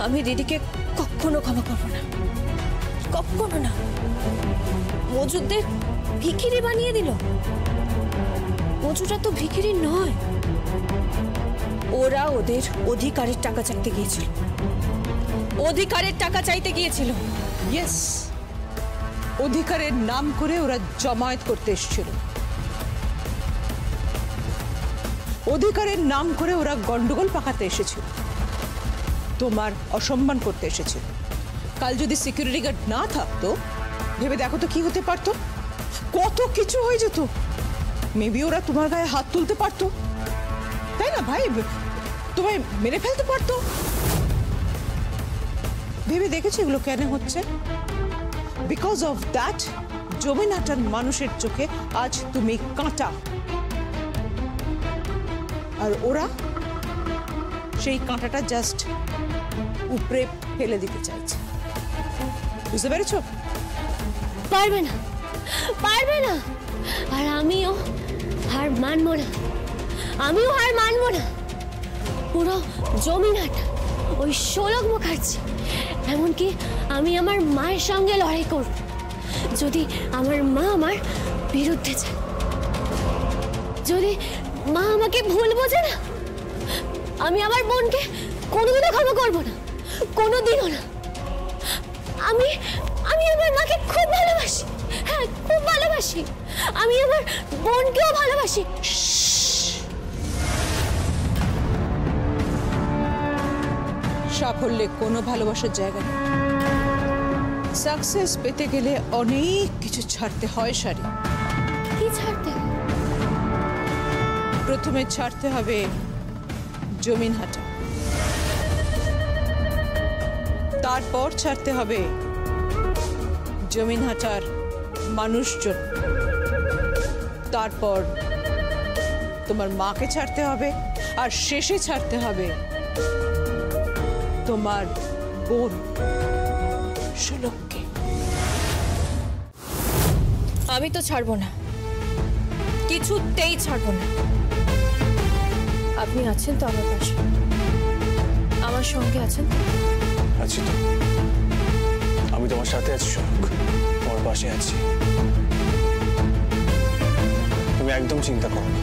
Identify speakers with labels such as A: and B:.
A: আমি দিদিকে কখনো ক্ষমা করবো না, কখনো না। মজুদের ভিখিরি বানিয়ে দিল। মজুরা তো ভিখিরি নয়, ওরা ওদের অধিকারের টাকা চাইতে গিয়েছিল, অধিকারের টাকা চাইতে গিয়েছিল।
B: ইয়েস, অধিকারের নাম করে ওরা জমায়েত করতে এসেছিল, অধিকারের নাম করে ওরা গন্ডগোল পাকাতে এসেছিল, তোমার অসম্মান করতে এসেছিল। কাল যদি সিকিউরিটি গার্ড না থাকতো, ভেবে দেখো তো কি হতে পারতো, কত কিছু হয়ে যেত। মেবি ওরা তোমার গায়ে হাত তুলতে পারতো, তাই না ভাই? তোমায় মেরে ফেলতে পারতো। ভেবে দেখেছি এগুলো কেন হচ্ছে? বিকজ অফ দ্যাট জমিনহাটার মানুষের চোখে আজ তুমি কাঁটা, আর ওরা সেই কাঁটাটা জাস্ট উপরে ফেলে দিতে চাইছে। বুঝতে পেরেছো?
A: পারবে না, পারবে না। আর আমিও হার মানবো না, আমিও হার মানবো না। পুরো জমিনহাট ওই শোলক মুখার্জি, এমনকি আমি আমার মায়ের সঙ্গে লড়াই করব যদি আমার মা আমার বিরুদ্ধে যায়। যদি মা আমাকে ভুল বোঝে না, আমি আমার বোনকে কোনোদিনও ক্ষমা করবো না, কোনোদিনও না। আমি আমি আমার মাকে খুব ভালোবাসি, হ্যাঁ খুব ভালোবাসি। আমি আমার বোনকেও ভালোবাসি।
B: সাফল্যে কোনো ভালোবাসার জায়গা নেই। সাকসেস পেতে গেলে অনেক কিছু ছাড়তে হয় শাড়ি।
A: কি ছাড়তে?
B: প্রথমে ছাড়তে হবে জমিনহাটা, তারপর ছাড়তে হবে জমিনহাটার মানুষজন, তারপর তোমার মাকে ছাড়তে হবে, আর শেষে ছাড়তে হবে তোমার বোন শোলককে।
A: আমি তো ছাড়বো না, কিছুতেই ছাড়বো না। আপনি আছেন তো আমার পাশে, আমার সঙ্গে আছেন?
C: আছি তো, আমি তোমার সাথে আছি শোলক, তোমার পাশে আছি। তুমি একদম চিন্তা করো না।